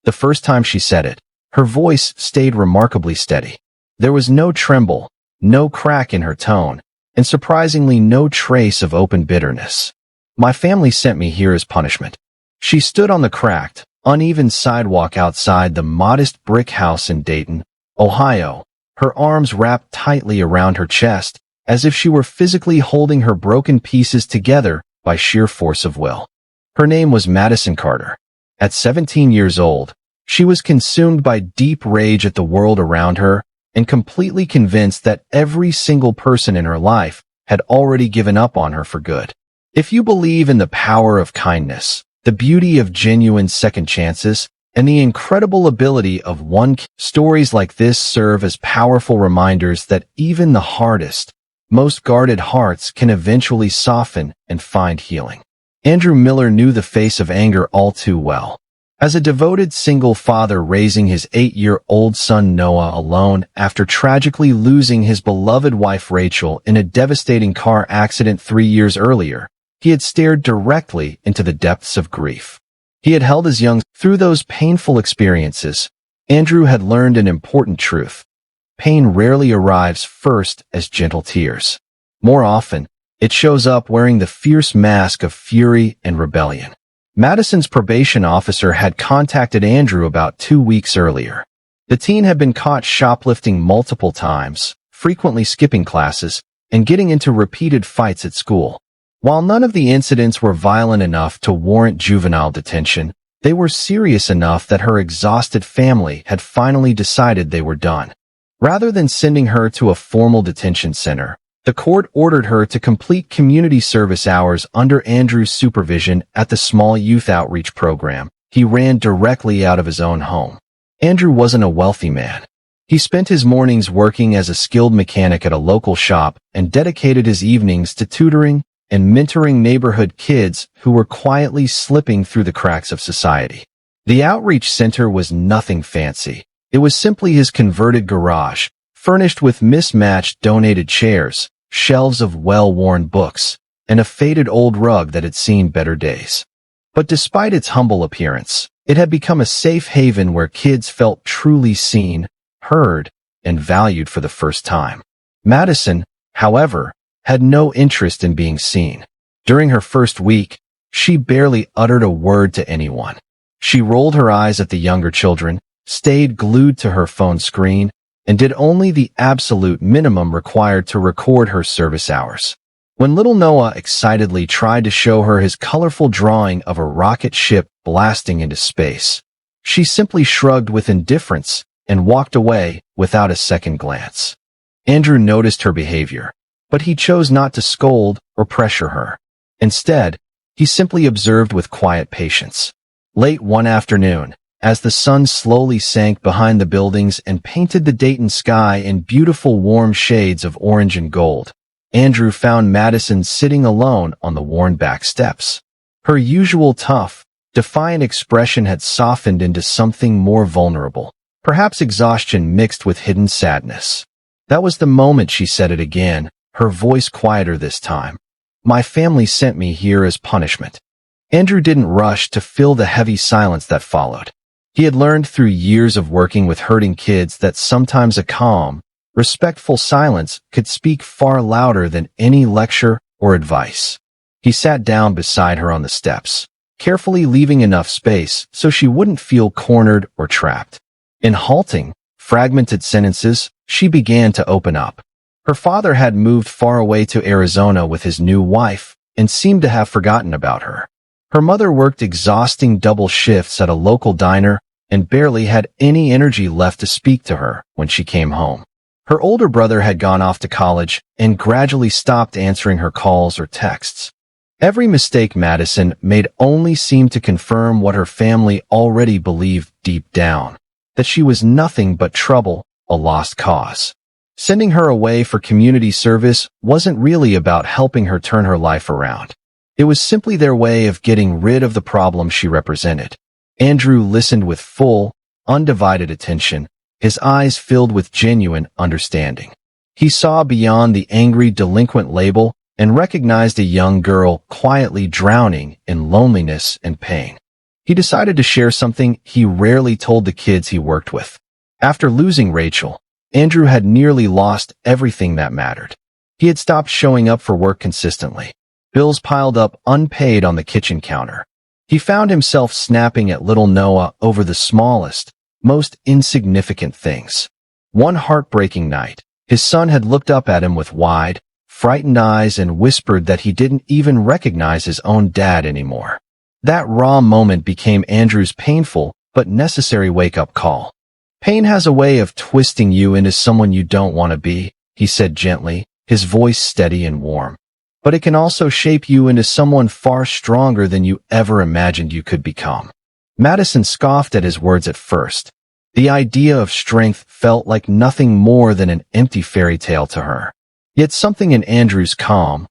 The first time she said it, her voice stayed remarkably steady. There was no tremble, no crack in her tone, and surprisingly no trace of open bitterness. "My family sent me here as punishment." She stood on the cracked, uneven sidewalk outside the modest brick house in Dayton, Ohio, her arms wrapped tightly around her chest, as if she were physically holding her broken pieces together by sheer force of will. Her name was Madison Carter. At 17 years old, she was consumed by deep rage at the world around her and completely convinced that every single person in her life had already given up on her for good. If you believe in the power of kindness, the beauty of genuine second chances, and the incredible ability of stories like this serve as powerful reminders that even the hardest, most guarded hearts can eventually soften and find healing. Andrew Miller knew the face of anger all too well. As a devoted single father raising his 8-year-old son Noah alone after tragically losing his beloved wife Rachel in a devastating car accident 3 years earlier, he had stared directly into the depths of grief. He had held his young through those painful experiences. Andrew had learned an important truth. Pain rarely arrives first as gentle tears. More often, it shows up wearing the fierce mask of fury and rebellion. Madison's probation officer had contacted Andrew about 2 weeks earlier. The teen had been caught shoplifting multiple times, frequently skipping classes, and getting into repeated fights at school. While none of the incidents were violent enough to warrant juvenile detention, they were serious enough that her exhausted family had finally decided they were done. Rather than sending her to a formal detention center, the court ordered her to complete community service hours under Andrew's supervision at the small youth outreach program he ran directly out of his own home. Andrew wasn't a wealthy man. He spent his mornings working as a skilled mechanic at a local shop and dedicated his evenings to tutoring and mentoring neighborhood kids who were quietly slipping through the cracks of society. The outreach center was nothing fancy. It was simply his converted garage, furnished with mismatched donated chairs, shelves of well-worn books, and a faded old rug that had seen better days. But despite its humble appearance, it had become a safe haven where kids felt truly seen, heard, and valued for the first time. Madison, however, had no interest in being seen. During her first week, she barely uttered a word to anyone. She rolled her eyes at the younger children, stayed glued to her phone screen, and did only the absolute minimum required to record her service hours. When little Noah excitedly tried to show her his colorful drawing of a rocket ship blasting into space, she simply shrugged with indifference and walked away without a second glance. Andrew noticed her behavior, but he chose not to scold or pressure her. Instead, he simply observed with quiet patience. Late one afternoon, as the sun slowly sank behind the buildings and painted the Dayton sky in beautiful warm shades of orange and gold, Andrew found Madison sitting alone on the worn back steps. Her usual tough, defiant expression had softened into something more vulnerable, perhaps exhaustion mixed with hidden sadness. That was the moment she said it again, her voice quieter this time. "My family sent me here as punishment." Andrew didn't rush to fill the heavy silence that followed. He had learned through years of working with hurting kids that sometimes a calm, respectful silence could speak far louder than any lecture or advice. He sat down beside her on the steps, carefully leaving enough space so she wouldn't feel cornered or trapped. In halting, fragmented sentences, she began to open up. Her father had moved far away to Arizona with his new wife and seemed to have forgotten about her. Her mother worked exhausting double shifts at a local diner and barely had any energy left to speak to her when she came home. Her older brother had gone off to college and gradually stopped answering her calls or texts. Every mistake Madison made only seemed to confirm what her family already believed deep down, that she was nothing but trouble, a lost cause. Sending her away for community service wasn't really about helping her turn her life around. It was simply their way of getting rid of the problem she represented. Andrew listened with full, undivided attention, his eyes filled with genuine understanding. He saw beyond the angry delinquent label and recognized a young girl quietly drowning in loneliness and pain. He decided to share something he rarely told the kids he worked with. After losing Rachel, Andrew had nearly lost everything that mattered. He had stopped showing up for work consistently. Bills piled up unpaid on the kitchen counter. He found himself snapping at little Noah over the smallest, most insignificant things. One heartbreaking night, his son had looked up at him with wide, frightened eyes and whispered that he didn't even recognize his own dad anymore. That raw moment became Andrew's painful but necessary wake-up call. Pain has a way of twisting you into someone you don't want to be, he said gently, his voice steady and warm. But it can also shape you into someone far stronger than you ever imagined you could become. Madison scoffed at his words at first. The idea of strength felt like nothing more than an empty fairy tale to her. Yet something in Andrew's calm.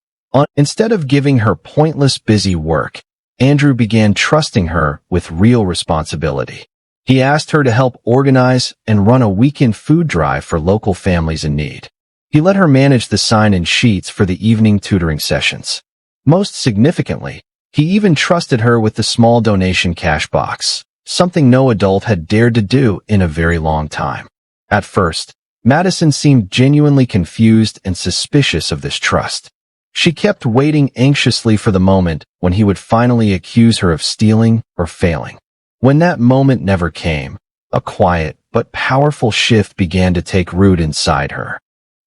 Instead of giving her pointless busy work, Andrew began trusting her with real responsibility. He asked her to help organize and run a weekend food drive for local families in need. He let her manage the sign-in sheets for the evening tutoring sessions. Most significantly, he even trusted her with the small donation cash box, something no adult had dared to do in a very long time. At first, Madison seemed genuinely confused and suspicious of this trust. She kept waiting anxiously for the moment when he would finally accuse her of stealing or failing. When that moment never came, a quiet but powerful shift began to take root inside her.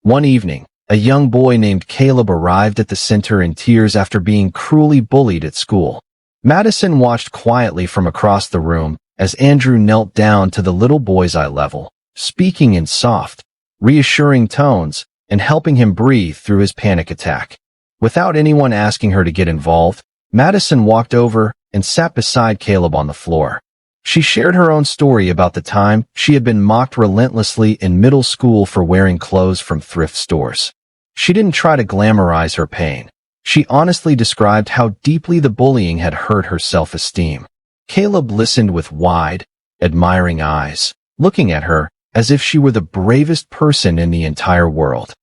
One evening, a young boy named Caleb arrived at the center in tears after being cruelly bullied at school. Madison watched quietly from across the room as Andrew knelt down to the little boy's eye level, speaking in soft, reassuring tones and helping him breathe through his panic attack. Without anyone asking her to get involved, Madison walked over and sat beside Caleb on the floor. She shared her own story about the time she had been mocked relentlessly in middle school for wearing clothes from thrift stores. She didn't try to glamorize her pain. She honestly described how deeply the bullying had hurt her self-esteem. Caleb listened with wide, admiring eyes, looking at her as if she were the bravest person in the entire world.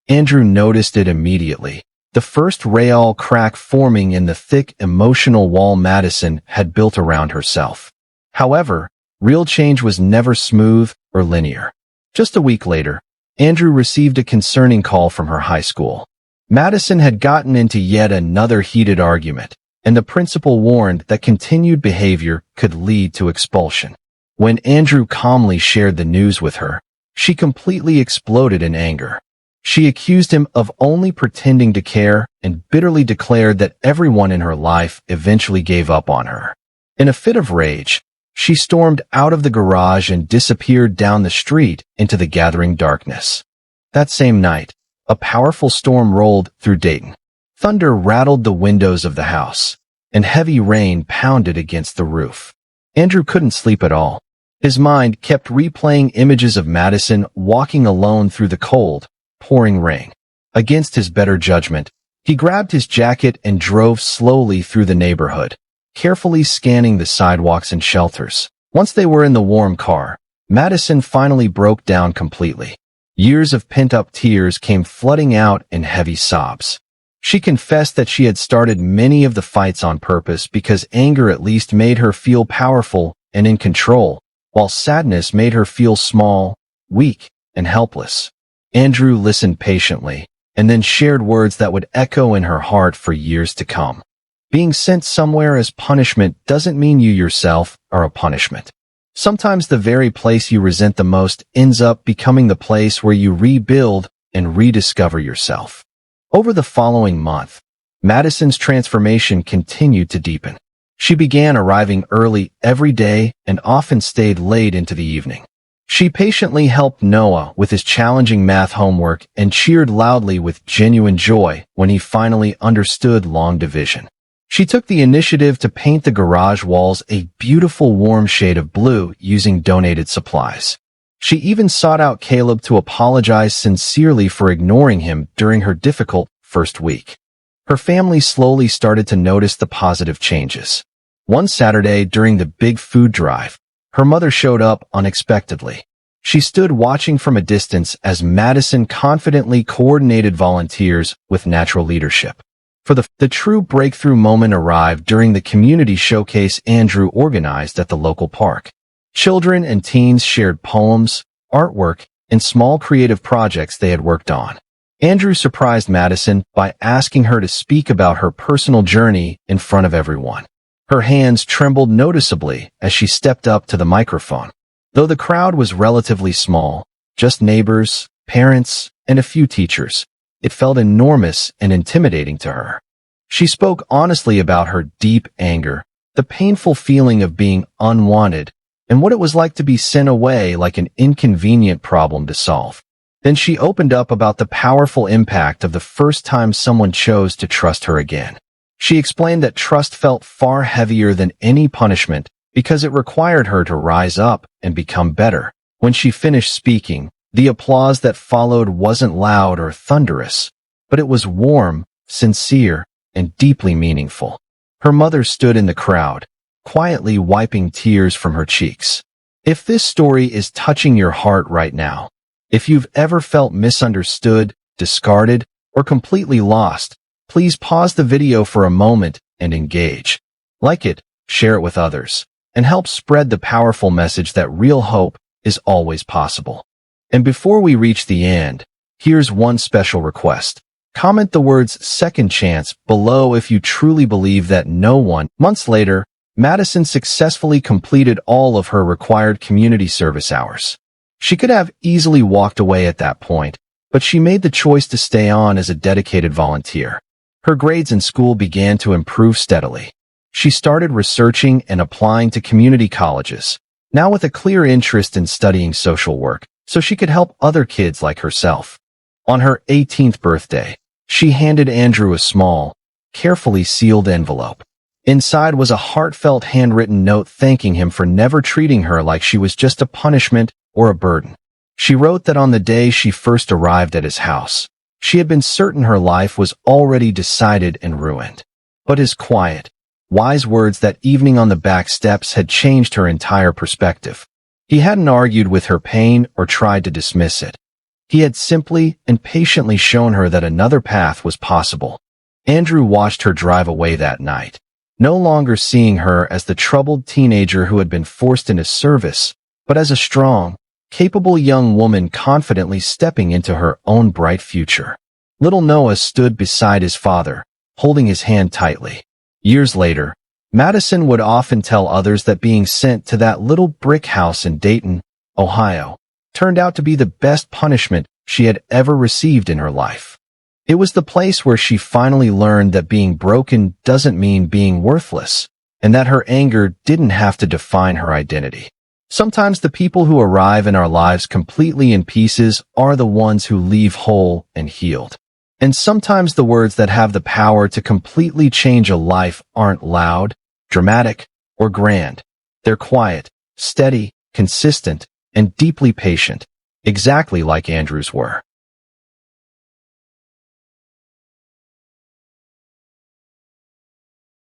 Andrew noticed it immediately, the first real crack forming in the thick emotional wall Madison had built around herself. However, real change was never smooth or linear. Just a week later, Andrew received a concerning call from her high school. Madison had gotten into yet another heated argument, and the principal warned that continued behavior could lead to expulsion. When Andrew calmly shared the news with her, she completely exploded in anger. She accused him of only pretending to care and bitterly declared that everyone in her life eventually gave up on her. In a fit of rage, she stormed out of the garage and disappeared down the street into the gathering darkness. That same night, a powerful storm rolled through Dayton. Thunder rattled the windows of the house, and heavy rain pounded against the roof. Andrew couldn't sleep at all. His mind kept replaying images of Madison walking alone through the cold, pouring rain. Against his better judgment, he grabbed his jacket and drove slowly through the neighborhood, carefully scanning the sidewalks and shelters. Once they were in the warm car, Madison finally broke down completely. Years of pent-up tears came flooding out in heavy sobs. She confessed that she had started many of the fights on purpose because anger at least made her feel powerful and in control, while sadness made her feel small, weak, and helpless. Andrew listened patiently, and then shared words that would echo in her heart for years to come. Being sent somewhere as punishment doesn't mean you yourself are a punishment. Sometimes the very place you resent the most ends up becoming the place where you rebuild and rediscover yourself. Over the following month, Madison's transformation continued to deepen. She began arriving early every day and often stayed late into the evening. She patiently helped Noah with his challenging math homework and cheered loudly with genuine joy when he finally understood long division. She took the initiative to paint the garage walls a beautiful warm shade of blue using donated supplies. She even sought out Caleb to apologize sincerely for ignoring him during her difficult first week. Her family slowly started to notice the positive changes. One Saturday during the big food drive, her mother showed up unexpectedly. She stood watching from a distance as Madison confidently coordinated volunteers with natural leadership. The true breakthrough moment arrived during the community showcase Andrew organized at the local park. Children and teens shared poems, artwork, and small creative projects they had worked on. Andrew surprised Madison by asking her to speak about her personal journey in front of everyone. Her hands trembled noticeably as she stepped up to the microphone. Though the crowd was relatively small, just neighbors, parents, and a few teachers, it felt enormous and intimidating to her. She spoke honestly about her deep anger, the painful feeling of being unwanted, and what it was like to be sent away like an inconvenient problem to solve. Then she opened up about the powerful impact of the first time someone chose to trust her again. She explained that trust felt far heavier than any punishment because it required her to rise up and become better. When she finished speaking, the applause that followed wasn't loud or thunderous, but it was warm, sincere, and deeply meaningful. Her mother stood in the crowd, quietly wiping tears from her cheeks. If this story is touching your heart right now, if you've ever felt misunderstood, discarded, or completely lost, please pause the video for a moment and engage. Like it, share it with others, and help spread the powerful message that real hope is always possible. And before we reach the end, here's one special request. Comment the words "second chance" below if you truly believe that no one. Months later, Madison successfully completed all of her required community service hours. She could have easily walked away at that point, but she made the choice to stay on as a dedicated volunteer. Her grades in school began to improve steadily. She started researching and applying to community colleges, now with a clear interest in studying social work, so she could help other kids like herself. On her 18th birthday, she handed Andrew a small, carefully sealed envelope. Inside was a heartfelt handwritten note thanking him for never treating her like she was just a punishment or a burden. She wrote that on the day she first arrived at his house, she had been certain her life was already decided and ruined. But his quiet, wise words that evening on the back steps had changed her entire perspective. He hadn't argued with her pain or tried to dismiss it. He had simply and patiently shown her that another path was possible. Andrew watched her drive away that night, no longer seeing her as the troubled teenager who had been forced into service, but as a strong, capable young woman confidently stepping into her own bright future. Little Noah stood beside his father, holding his hand tightly. Years later, Madison would often tell others that being sent to that little brick house in Dayton, Ohio, turned out to be the best punishment she had ever received in her life. It was the place where she finally learned that being broken doesn't mean being worthless, and that her anger didn't have to define her identity. Sometimes the people who arrive in our lives completely in pieces are the ones who leave whole and healed. And sometimes the words that have the power to completely change a life aren't loud, dramatic, or grand. They're quiet, steady, consistent, and deeply patient, exactly like Andrew's were.